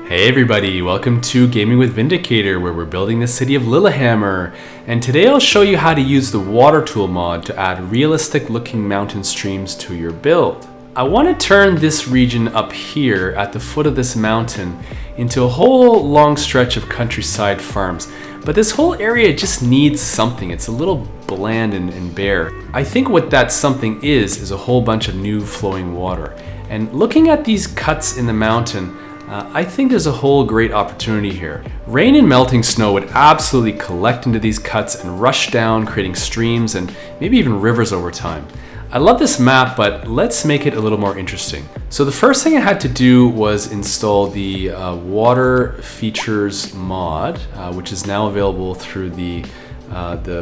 Hey everybody, welcome to Gaming with Vindicator, where we're building the city of Lillehammer. And today I'll show you how to use the water tool mod to add realistic looking mountain streams to your build. I want to turn this region up here at the foot of this mountain into a whole long stretch of countryside farms. But this whole area just needs something. It's a little bland and bare. I think what that something is a whole bunch of new flowing water. And looking at these cuts in the mountain, I think there's a whole great opportunity here. Rain and melting snow would absolutely collect into these cuts and rush down, creating streams and maybe even rivers over time. I love this map, but let's make it a little more interesting. So the first thing I had to do was install the water features mod, which is now available through the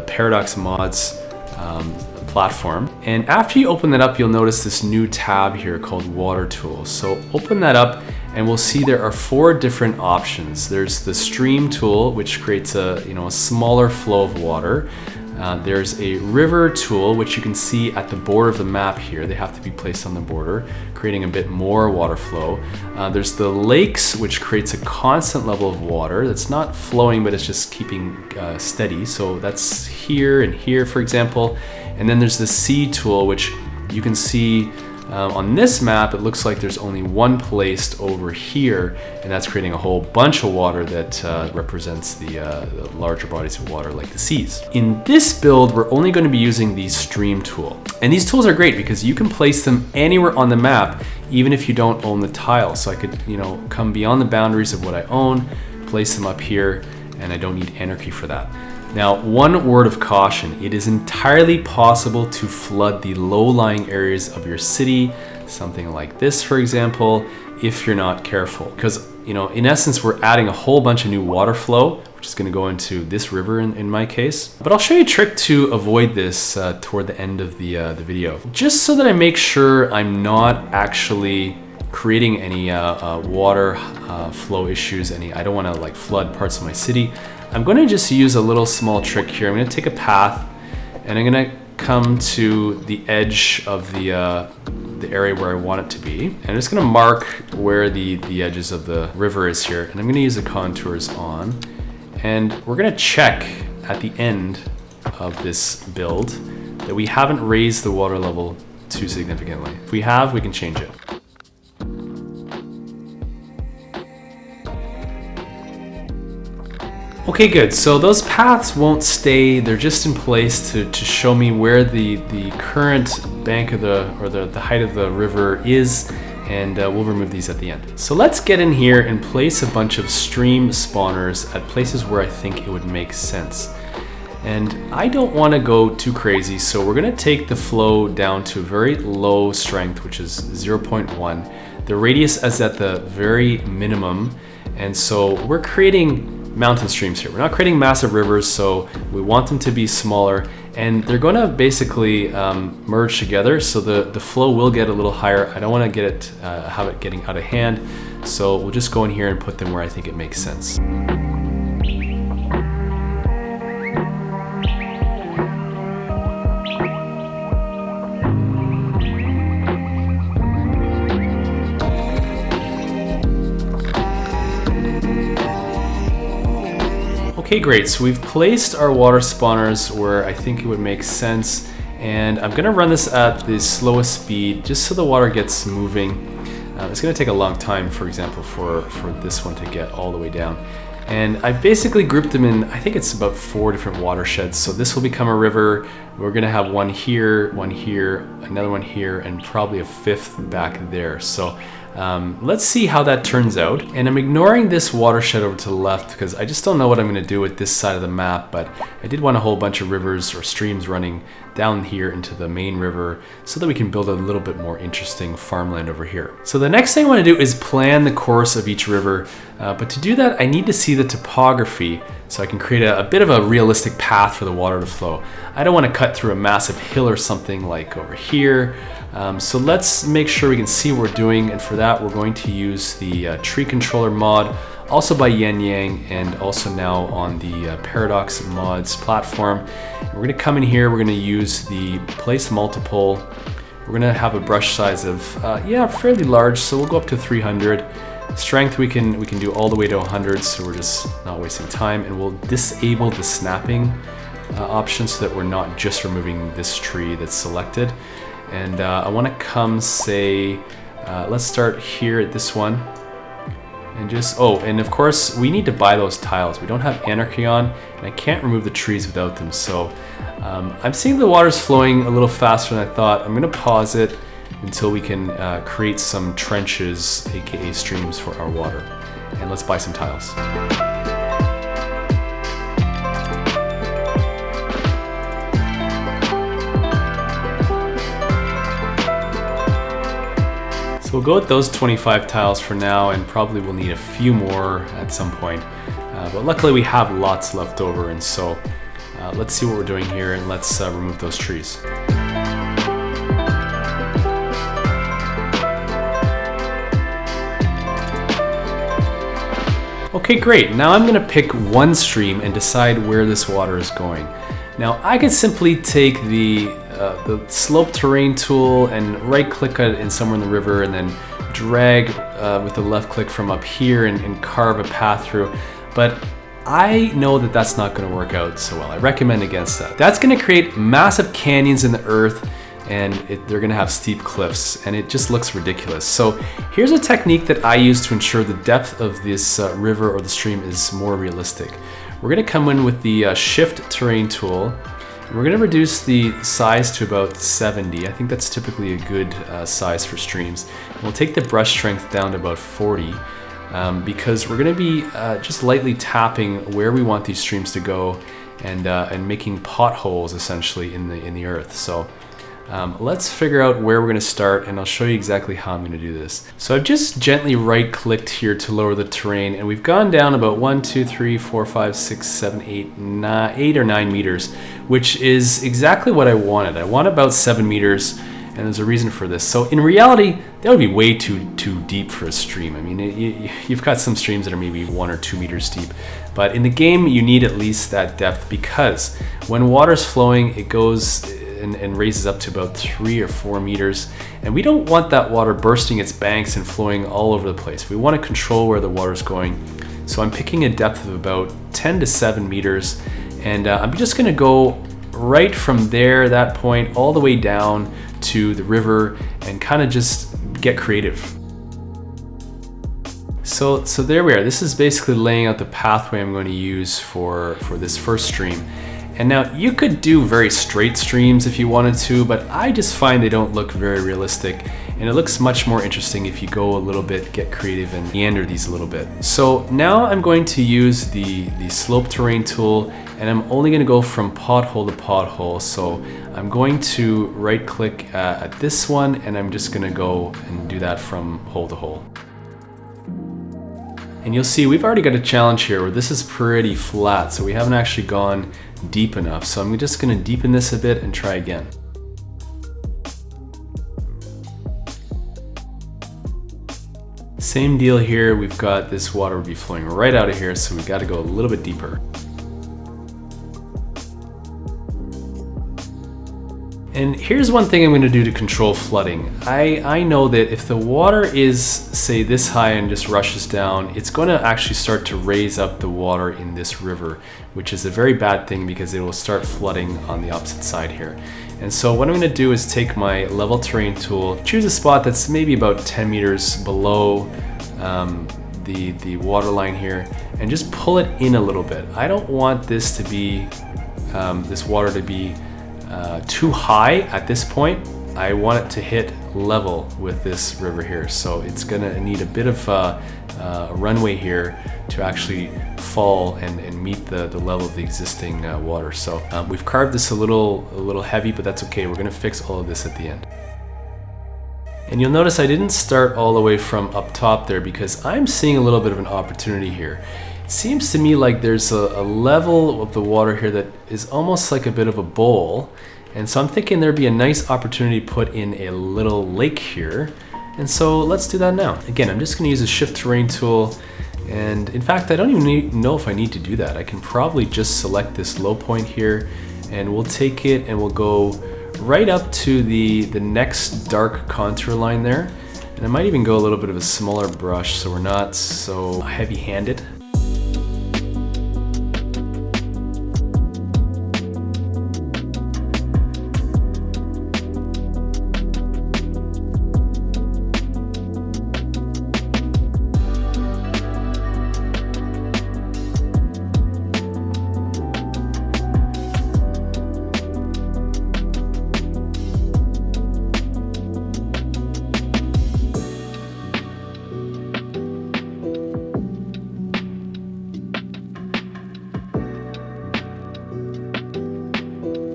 Paradox mods platform. And after you open that up, you'll notice this new tab here called Water Tools. So open that up and we'll see there are 4 different options. There's the stream tool, which creates a smaller flow of water. There's a river tool, which you can see at the border of the map here. They have to be placed on the border, creating a bit more water flow. There's the lakes, which creates a constant level of water that's not flowing, but it's just keeping steady. So that's here and here, for example. And then there's the sea tool, which you can see on this map. It looks like there's only one placed over here, and that's creating a whole bunch of water that represents the larger bodies of water like the seas. In this build, we're only going to be using the stream tool. And these tools are great because you can place them anywhere on the map, even if you don't own the tile. So I could, come beyond the boundaries of what I own, place them up here, and I don't need anarchy for that. Now, one word of caution, it is entirely possible to flood the low-lying areas of your city, something like this, for example, if you're not careful. Because, in essence, we're adding a whole bunch of new water flow, which is going to go into this river in my case. But I'll show you a trick to avoid this toward the end of the video. Just so that I make sure I'm not actually creating any water flow issues. I don't want to flood parts of my city. I'm going to just use a little small trick here. I'm going to take a path and I'm going to come to the edge of the area where I want it to be. And I'm just going to mark where the edges of the river is here. And I'm going to use the contours on. And we're going to check at the end of this build that we haven't raised the water level too significantly. If we have, we can change it. Okay, good. So those paths won't stay. They're just in place to show me where the current bank of the height of the river is, and we'll remove these at the end. So let's get in here and place a bunch of stream spawners at places where I think it would make sense. And I don't want to go too crazy, so we're going to take the flow down to a very low strength, which is 0.1. The radius is at the very minimum, and so we're creating mountain streams here. We're not creating massive rivers, so we want them to be smaller, and they're going to basically merge together, so the flow will get a little higher. I don't want to get it have it getting out of hand, so we'll just go in here and put them where I think it makes sense. Okay, great. So we've placed our water spawners where I think it would make sense. And I'm gonna run this at the slowest speed just so the water gets moving. It's gonna take a long time, for example, for this one to get all the way down. And I've basically grouped them in, I think it's about 4 different watersheds. So this will become a river. We're gonna have one here, another one here, and probably a 5th back there. So let's see how that turns out. And I'm ignoring this watershed over to the left because I just don't know what I'm going to do with this side of the map, but I did want a whole bunch of rivers or streams running down here into the main river so that we can build a little bit more interesting farmland over here. So the next thing I want to do is plan the course of each river, but to do that I need to see the topography so I can create a bit of a realistic path for the water to flow. I don't want to cut through a massive hill or something like over here. So let's make sure we can see what we're doing, and for that we're going to use the tree controller mod, also by Yenyang, and also now on the Paradox mods platform. We're going to come in here, we're going to use the place multiple. We're going to have a brush size of, yeah, fairly large, so we'll go up to 300. Strength we can do all the way to 100, so we're just not wasting time, and we'll disable the snapping option so that we're not just removing this tree that's selected. And I want to come say, let's start here at this one. And just, oh, and of course we need to buy those tiles. We don't have anarchy on, and I can't remove the trees without them. So I'm seeing the water's flowing a little faster than I thought. I'm gonna pause it until we can create some trenches, aka streams, for our water. And let's buy some tiles. So we'll go with those 25 tiles for now, and probably we'll need a few more at some point. But luckily we have lots left over, and so let's see what we're doing here, and let's remove those trees. Okay, great. Now I'm gonna pick one stream and decide where this water is going. Now I could simply take the slope terrain tool and right click it in somewhere in the river, and then drag with the left click from up here and carve a path through. But I know that that's not gonna work out so well. I recommend against that. That's gonna create massive canyons in the earth, and they're gonna have steep cliffs, and it just looks ridiculous. So here's a technique that I use to ensure the depth of this river or the stream is more realistic. We're gonna come in with the shift terrain tool, and we're gonna reduce the size to about 70. I think that's typically a good size for streams. And we'll take the brush strength down to about 40, because we're gonna be just lightly tapping where we want these streams to go, and making potholes essentially in the earth. So let's figure out where we're going to start, and I'll show you exactly how I'm going to do this. So I've just gently right clicked here to lower the terrain, and we've gone down about 1, 2, 3, 4, 5, 6, 7, 8 or 9 meters, which is exactly what I wanted. I want about 7 meters, and there's a reason for this. So in reality, that would be way too deep for a stream. I mean, you've got some streams that are maybe 1 or 2 meters deep, but in the game you need at least that depth, because when water's flowing, it goes and raises up to about 3 or 4 meters, and we don't want that water bursting its banks and flowing all over the place. We want to control where the water's going. So I'm picking a depth of about 10 to 7 meters, and I'm just going to go right from there, that point, all the way down to the river, and kind of just get creative. So there we are. This is basically laying out the pathway I'm going to use for this first stream. And now you could do very straight streams if you wanted to, but I just find they don't look very realistic, and it looks much more interesting if you go a little bit, get creative, and meander these a little bit. So now I'm going to use the slope terrain tool, and I'm only going to go from pothole to pothole. So I'm going to right click at this one, and I'm just going to go and do that from hole to hole. And you'll see we've already got a challenge here where this is pretty flat, so we haven't actually gone deep enough. So I'm just going to deepen this a bit and try again. Same deal here. We've got this water will be flowing right out of here, so we've got to go a little bit deeper. And here's one thing I'm going to do to control flooding. I know that if the water is, say, this high and just rushes down, it's going to actually start to raise up the water in this river, which is a very bad thing because it will start flooding on the opposite side here. And so what I'm going to do is take my level terrain tool, choose a spot that's maybe about 10 meters below the water line here, and just pull it in a little bit. I don't want this to be, this water to be too high at this point. I want it to hit level with this river here. So it's gonna need a bit of a runway here to actually fall and meet the level of the existing water. So we've carved this a little heavy, but that's okay. We're gonna fix all of this at the end. And you'll notice I didn't start all the way from up top there because I'm seeing a little bit of an opportunity here. It seems to me like there's a level of the water here that is almost like a bit of a bowl. And so I'm thinking there'd be a nice opportunity to put in a little lake here. And so let's do that now. Again, I'm just gonna use the shift terrain tool. And in fact, I don't even know if I need to do that. I can probably just select this low point here, and we'll take it and we'll go right up to the next dark contour line there. And I might even go a little bit of a smaller brush so we're not so heavy-handed.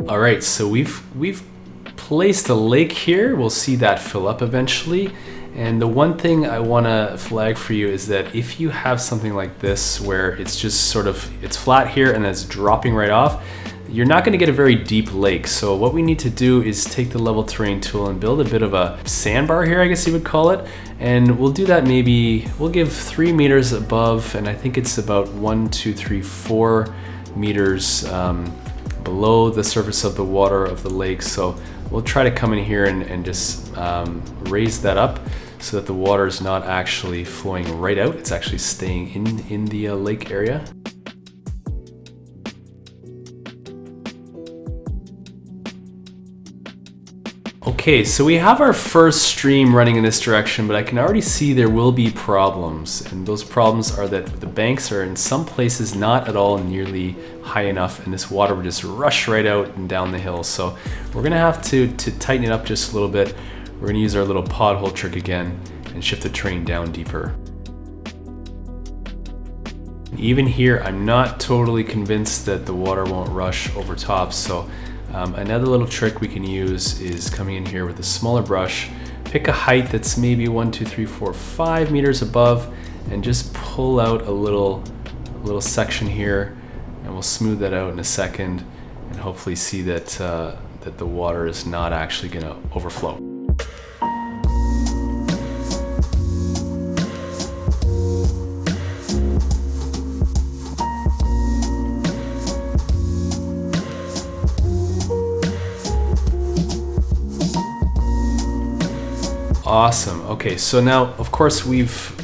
All right, so we've placed a lake here. We'll see that fill up eventually. And the one thing I want to flag for you is that if you have something like this where it's just sort of, it's flat here and it's dropping right off, you're not going to get a very deep lake. So what we need to do is take the level terrain tool and build a bit of a sandbar here, I guess you would call it. And we'll do that maybe, we'll give 3 meters above, and I think it's about 1, 2, 3, 4 meters below the surface of the water of the lake. So we'll try to come in here and just raise that up so that the water is not actually flowing right out. It's actually staying in the lake area. Okay, so we have our first stream running in this direction, but I can already see there will be problems. And those problems are that the banks are in some places not at all nearly high enough, and this water will just rush right out and down the hill. So we're gonna have to tighten it up just a little bit. We're gonna use our little pothole trick again and shift the train down deeper. Even here, I'm not totally convinced that the water won't rush over top. So another little trick we can use is coming in here with a smaller brush, pick a height that's maybe 1, 2, 3, 4, 5 meters above, and just pull out a little section here, and we'll smooth that out in a second, and hopefully see that that the water is not actually going to overflow. Awesome. Okay, so now of course we've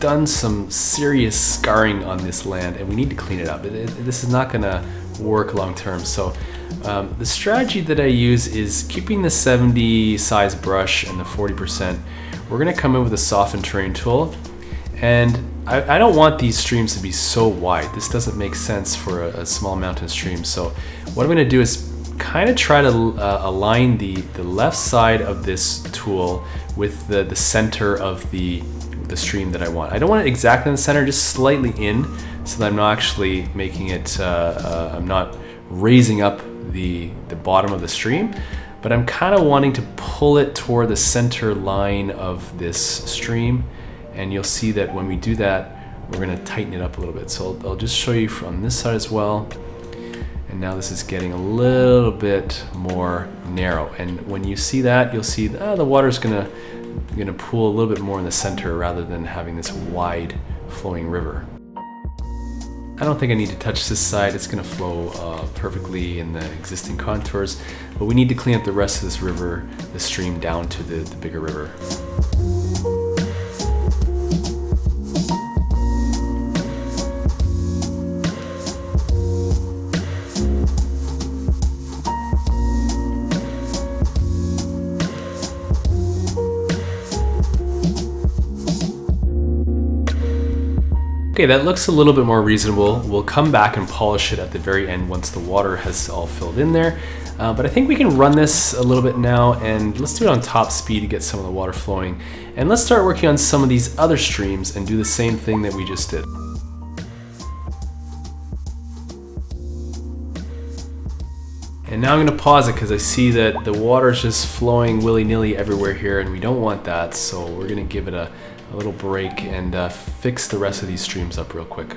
done some serious scarring on this land, and we need to clean it up. This is not going to work long term. So the strategy that I use is keeping the 70 size brush and the 40%. We're going to come in with a soften terrain tool, and I don't want these streams to be so wide. This doesn't make sense for a small mountain stream. So what I'm going to do is kind of try to align the left side of this tool with the center of the stream that I want. I don't want it exactly in the center, just slightly in, so that I'm not actually making it, I'm not raising up the bottom of the stream, but I'm kind of wanting to pull it toward the center line of this stream. And you'll see that when we do that, we're going to tighten it up a little bit. So I'll just show you from this side as well. And now this is getting a little bit more narrow. And when you see that, you'll see the water's gonna pool a little bit more in the center rather than having this wide flowing river. I don't think I need to touch this side. It's gonna flow perfectly in the existing contours, but we need to clean up the rest of this river, the stream down to the bigger river. Okay, that looks a little bit more reasonable. We'll come back and polish it at the very end once the water has all filled in there. But I think we can run this a little bit now, and let's do it on top speed to get some of the water flowing. And let's start working on some of these other streams and do the same thing that we just did. And now I'm gonna pause it because I see that the water is just flowing willy-nilly everywhere here, and we don't want that. So we're gonna give it a little break and fix the rest of these streams up real quick.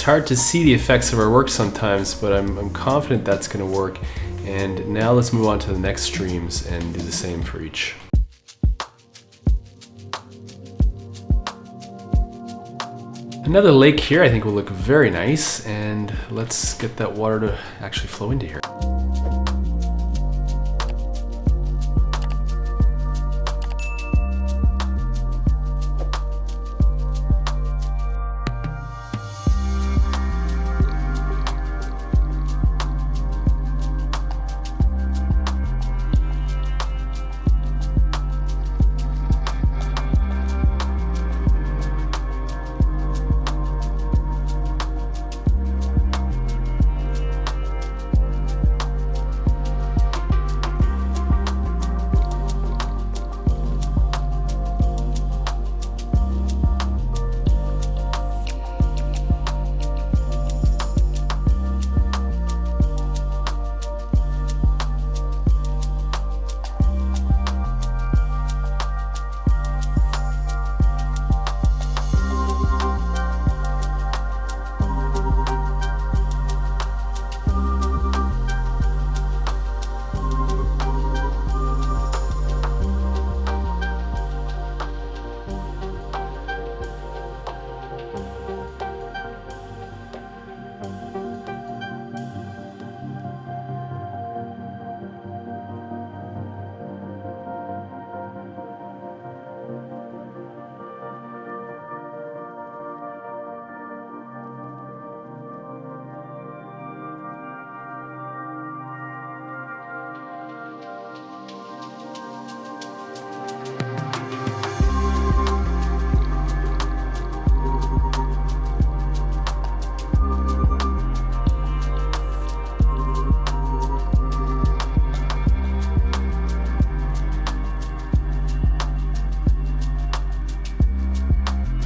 It's hard to see the effects of our work sometimes, but I'm confident that's going to work. And now let's move on to the next streams and do the same for each. Another lake here I think will look very nice, and let's get that water to actually flow into here.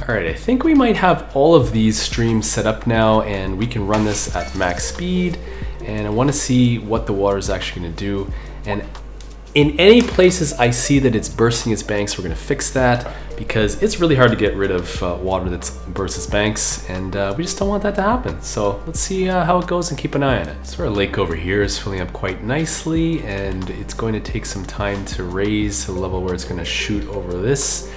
All right, I think we might have all of these streams set up now, and we can run this at max speed. And I want to see what the water is actually going to do. And in any places I see that it's bursting its banks, we're going to fix that, because it's really hard to get rid of water that's bursts its banks, and we just don't want that to happen. So let's see how it goes and keep an eye on it. So our lake over here is filling up quite nicely, and it's going to take some time to raise to the level where it's going to shoot over this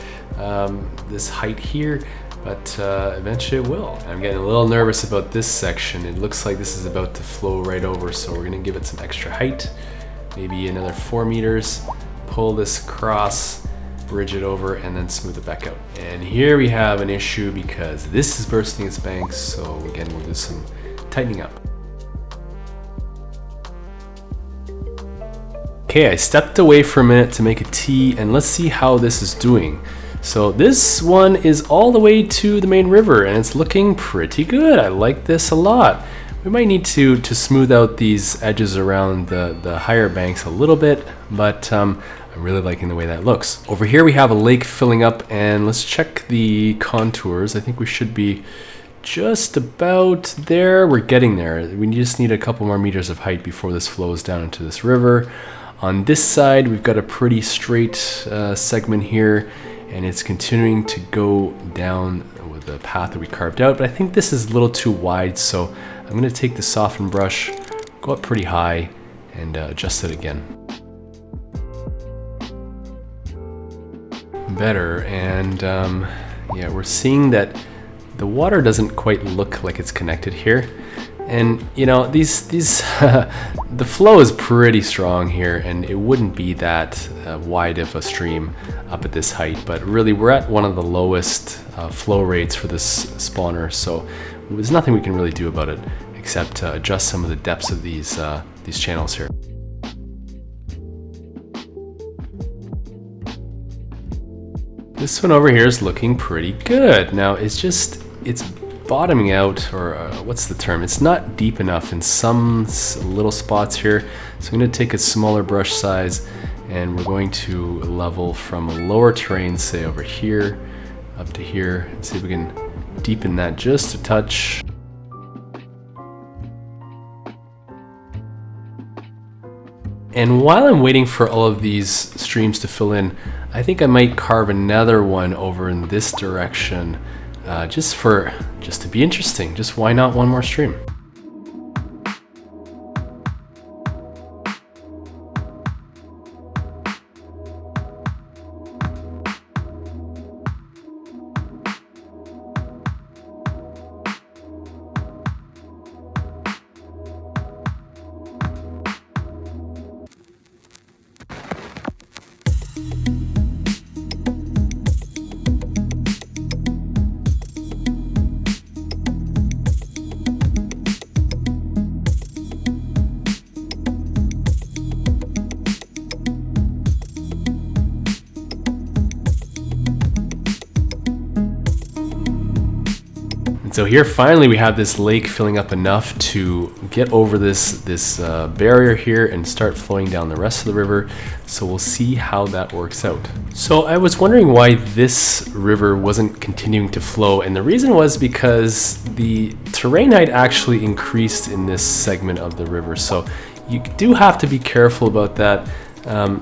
height here, but eventually it will. I'm getting a little nervous about this section. It looks like this is about to flow right over, so we're going to give it some extra height, maybe another 4 meters, pull this across, bridge it over, and then smooth it back out. And here we have an issue because this is bursting its banks, so again we'll do some tightening up. Okay, I stepped away for a minute to make a tea, and let's see how this is doing. So this one is all the way to the main river, and it's looking pretty good. I like this a lot. We might need to smooth out these edges around the higher banks a little bit, but I'm really liking the way that looks. Over here we have a lake filling up, and let's check the contours. I think we should be just about there. We're getting there. We just need a couple more meters of height before this flows down into this river. On this side, we've got a pretty straight segment here, and it's continuing to go down with the path that we carved out, but I think this is a little too wide, so I'm going to take the soften brush, go up pretty high, and adjust it again. Better, and yeah, we're seeing that the water doesn't quite look like it's connected here. And you know, these the flow is pretty strong here, and it wouldn't be that wide of a stream up at this height, but really we're at one of the lowest flow rates for this spawner, so there's nothing we can really do about it except adjust some of the depths of these channels here. This one over here is looking pretty good. Now it's bottoming out, or what's the term? It's not deep enough in some little spots here. So I'm going to take a smaller brush size, and we're going to level from a lower terrain, say over here, up to here, and see if we can deepen that just a touch. And while I'm waiting for all of these streams to fill in, I think I might carve another one over in this direction just to be interesting. Just why not one more stream? So here finally we have this lake filling up enough to get over this barrier here and start flowing down the rest of the river. So we'll see how that works out. So I was wondering why this river wasn't continuing to flow, and the reason was because the terrain height actually increased in this segment of the river. So you do have to be careful about that.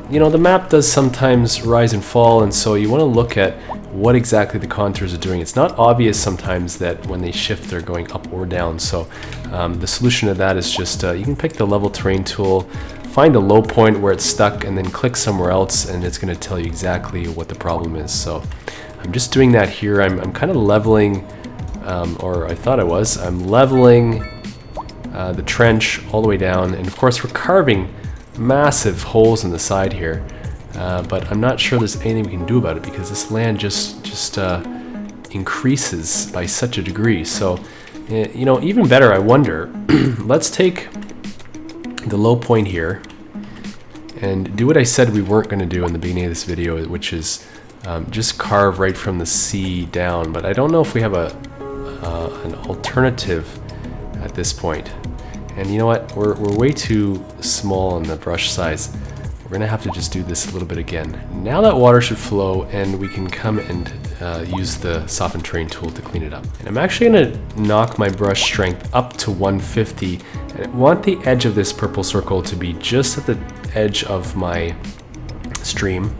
You know, the map does sometimes rise and fall, and so you want to look at what exactly the contours are doing. It's not obvious sometimes that when they shift they're going up or down. So the solution to that is just you can pick the level terrain tool, find a low point where it's stuck, and then click somewhere else, and it's going to tell you exactly what the problem is. So I'm just doing that here. I'm kind of leveling, or I thought I was. I'm leveling the trench all the way down, and of course we're carving massive holes in the side here. But I'm not sure there's anything we can do about it because this land just increases by such a degree. So, you know, even better, I wonder, let's take the low point here and do what I said we weren't going to do in the beginning of this video, which is just carve right from the sea down. But I don't know if we have an alternative at this point. And you know what, we're way too small on the brush size. We're gonna have to just do this a little bit again. Now that water should flow, and we can come and use the soften terrain tool to clean it up. And I'm actually gonna knock my brush strength up to 150, and I want the edge of this purple circle to be just at the edge of my stream.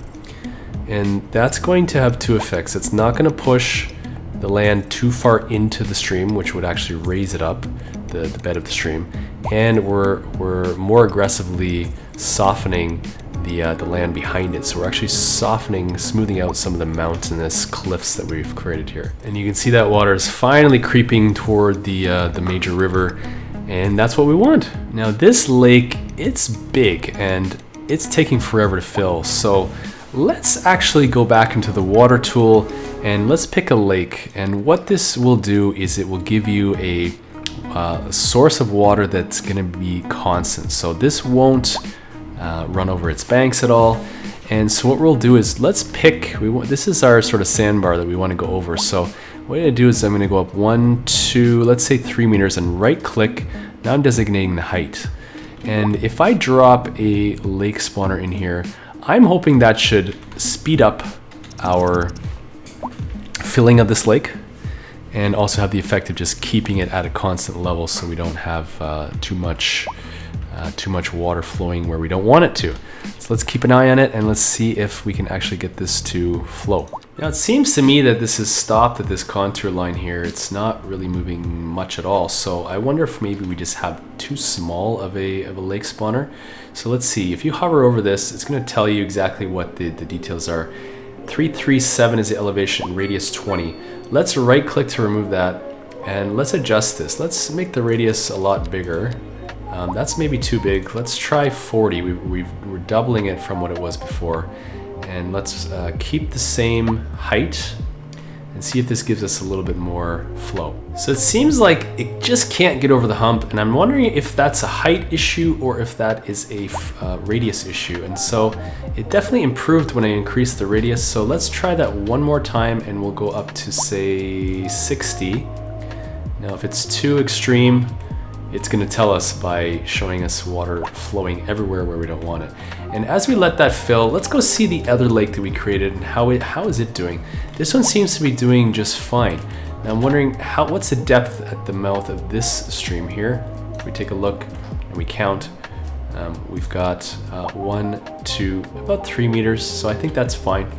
And that's going to have two effects. It's not gonna push the land too far into the stream, which would actually raise it up, the bed of the stream, and we're more aggressively softening the land behind it. So we're actually softening, smoothing out some of the mountainous cliffs that we've created here. And you can see that water is finally creeping toward the major river, and that's what we want. Now this lake, it's big and it's taking forever to fill. So let's actually go back into the water tool and let's pick a lake. And what this will do is it will give you a source of water that's going to be constant. So this won't run over its banks at all. And so what we'll do is let's pick, this is our sort of sandbar that we want to go over. So what I'm going to do is I'm going to go up 1, 2, let's say 3 meters, and right click. Now I'm designating the height. And if I drop a lake spawner in here, I'm hoping that should speed up our filling of this lake, and also have the effect of just keeping it at a constant level so we don't have too much water flowing where we don't want it to. So let's keep an eye on it and let's see if we can actually get this to flow. Now it seems to me that this is stopped at this contour line here. It's not really moving much at all. So I wonder if maybe we just have too small of a lake spawner. So let's see, if you hover over this, it's going to tell you exactly what the details are. 337 is the elevation, radius 20. Let's right click to remove that, and let's adjust this. Let's make the radius a lot bigger. That's maybe too big. Let's try 40. We're doubling it from what it was before. And let's keep the same height and see if this gives us a little bit more flow. So it seems like it just can't get over the hump, and I'm wondering if that's a height issue or if that is a radius issue. And so it definitely improved when I increased the radius. So let's try that one more time, and we'll go up to say 60. Now if it's too extreme, it's going to tell us by showing us water flowing everywhere where we don't want it. And as we let that fill, let's go see the other lake that we created and how is it doing. This one seems to be doing just fine. Now I'm wondering what's the depth at the mouth of this stream here. If we take a look and we count, we've got 1, 2, about 3 meters. So I think that's fine.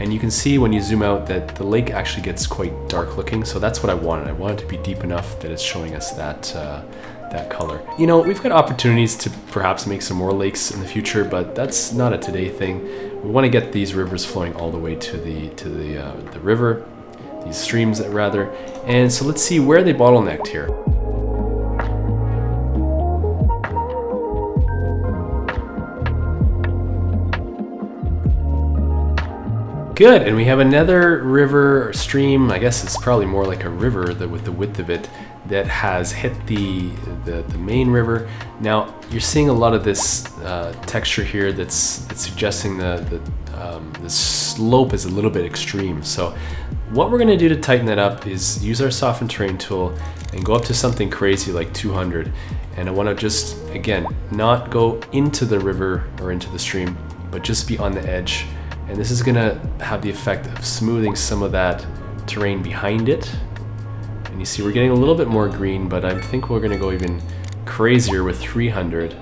And you can see when you zoom out that the lake actually gets quite dark looking. So that's what I wanted. I wanted it to be deep enough that it's showing us that color. You know, we've got opportunities to perhaps make some more lakes in the future, but that's not a today thing. We want to get these rivers flowing all the way to the river, these streams rather. And so let's see where they bottlenecked here. Good, and we have another river or stream, I guess it's probably more like a river with the width of it, that has hit the main river. Now you're seeing a lot of this texture here that's suggesting the slope is a little bit extreme. So what we're gonna do to tighten that up is use our soften terrain tool and go up to something crazy like 200. And I wanna just, again, not go into the river or into the stream, but just be on the edge. And this is gonna have the effect of smoothing some of that terrain behind it. And you see we're getting a little bit more green, but I think we're gonna go even crazier with 300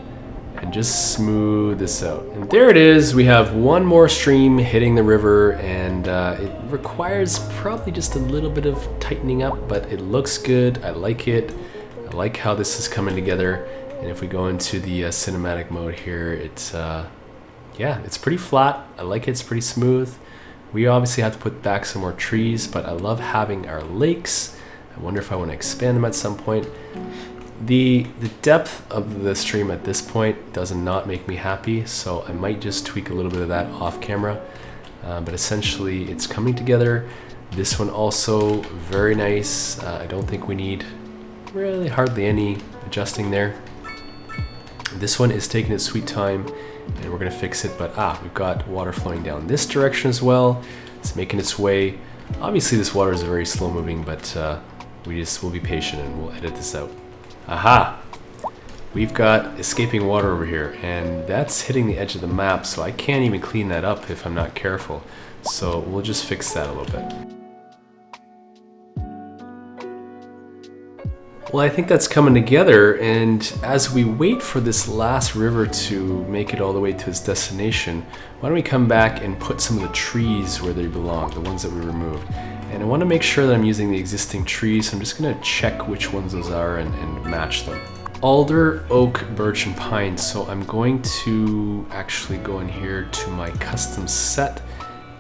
and just smooth this out. And there it is, we have one more stream hitting the river, and it requires probably just a little bit of tightening up, but it looks good, I like it. I like how this is coming together. And if we go into the cinematic mode here, it's yeah, it's pretty flat. I like it, it's pretty smooth. We obviously have to put back some more trees, but I love having our lakes. I wonder if I want to expand them at some point. The depth of the stream at this point does not make me happy, so I might just tweak a little bit of that off camera. But essentially it's coming together. This one also very nice. I don't think we need really hardly any adjusting there. This one is taking its sweet time, and we're gonna fix it, but we've got water flowing down this direction as well. It's making its way. Obviously this water is very slow moving, but we'll be patient and we'll edit this out. Aha! We've got escaping water over here, and that's hitting the edge of the map, so I can't even clean that up if I'm not careful. So we'll just fix that a little bit. Well, I think that's coming together, and as we wait for this last river to make it all the way to its destination, why don't we come back and put some of the trees where they belong, the ones that we removed. And I want to make sure that I'm using the existing trees, so I'm just going to check which ones those are and match them. Alder, oak, birch, and pine. So I'm going to actually go in here to my custom set,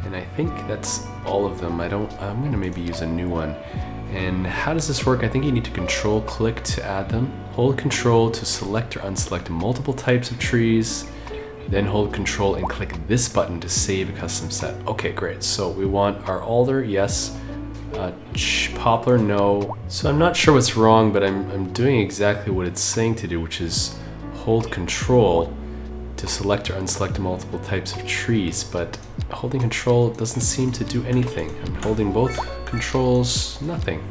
and I think that's all of them. I'm going to maybe use a new one. And how does this work? I think you need to control click to add them. Hold control to select or unselect multiple types of trees. Then hold control and click this button to save a custom set. Okay, great. So we want our alder, yes. Poplar, no. So I'm not sure what's wrong, but I'm doing exactly what it's saying to do, which is hold control to select or unselect multiple types of trees, but holding control doesn't seem to do anything. I'm holding both controls, nothing.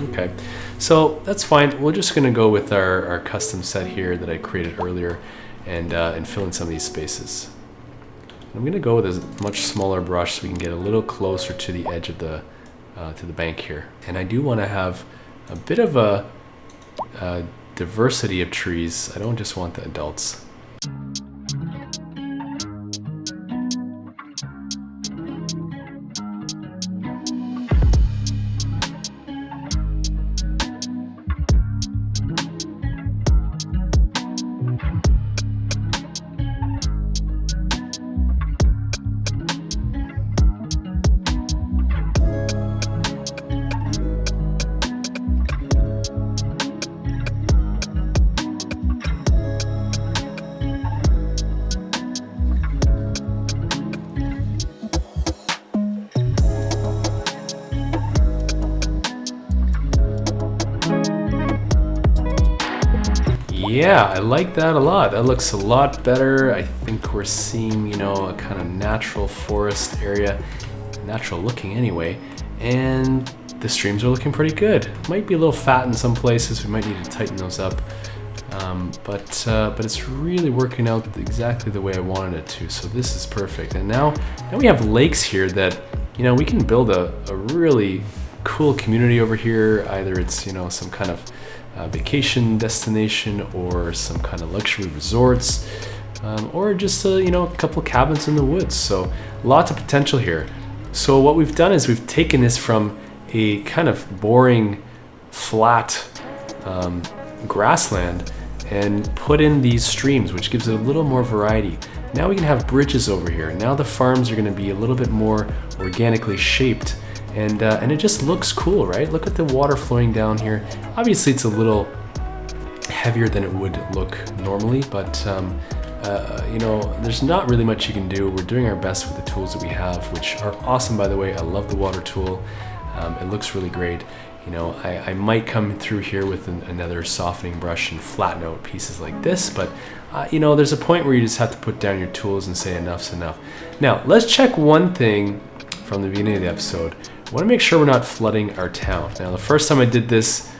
Okay, so that's fine. We're just gonna go with our custom set here that I created earlier and fill in some of these spaces. I'm gonna go with a much smaller brush so we can get a little closer to the edge of the bank here. And I do want to have a bit of a diversity of trees. I don't just want the adults. Yeah, I like that a lot. That looks a lot better. I think we're seeing, you know, a kind of natural forest area, natural looking anyway, and the streams are looking pretty good. Might be a little fat in some places. We might need to tighten those up, but it's really working out exactly the way I wanted it to. So this is perfect. And now we have lakes here that, you know, we can build a really cool community over here. Either it's, you know, some kind of vacation destination or some kind of luxury resorts, or just you know, a couple cabins in the woods. So lots of potential here. So what we've done is we've taken this from a kind of boring, flat grassland and put in these streams, which gives it a little more variety. Now we can have bridges over here. Now the farms are going to be a little bit more organically shaped, and it just looks cool, right? Look at the water flowing down here. Obviously it's a little heavier than it would look normally, but you know, there's not really much you can do. We're doing our best with the tools that we have, which are awesome, by the way. I love the water tool. It looks really great. You know, I might come through here with another softening brush and flatten out pieces like this, but you know, there's a point where you just have to put down your tools and say enough's enough. Now, let's check one thing from the beginning of the episode. I want to make sure we're not flooding our town. Now, the first time I did this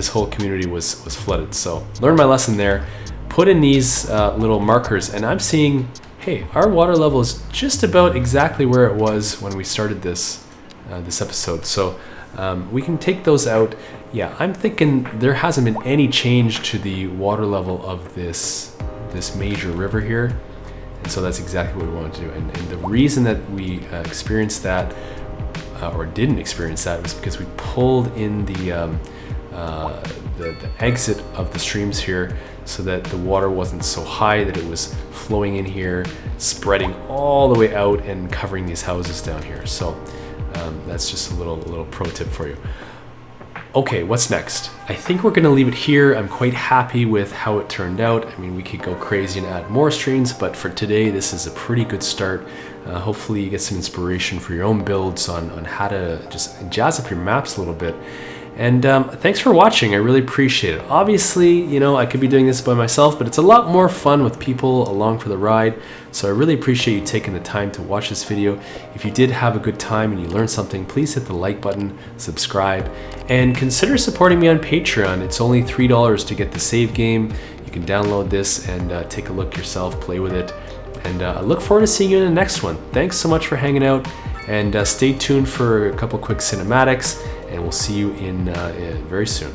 whole community was flooded, so learned my lesson there. Put in these little markers, and I'm seeing, hey, our water level is just about exactly where it was when we started this episode. So we can take those out. Yeah, I'm thinking there hasn't been any change to the water level of this major river here, and so that's exactly what we want to do. And the reason that we experienced that or didn't experience that was because we pulled in the exit of the streams here, so that the water wasn't so high that it was flowing in here, spreading all the way out and covering these houses down here. So that's just a little pro tip for you. Okay, what's next? I think we're gonna leave it here. I'm quite happy with how it turned out. I mean, we could go crazy and add more streams, but for today, this is a pretty good start. Hopefully you get some inspiration for your own builds on how to just jazz up your maps a little bit. And thanks for watching. I really appreciate it. Obviously, you know, I could be doing this by myself, but it's a lot more fun with people along for the ride. So I really appreciate you taking the time to watch this video. If you did have a good time and you learned something, please hit the like button, subscribe, and consider supporting me on Patreon. It's only $3 to get the save game. You can download this and take a look yourself, play with it. And I look forward to seeing you in the next one. Thanks so much for hanging out, and stay tuned for a couple quick cinematics, and we'll see you in very soon.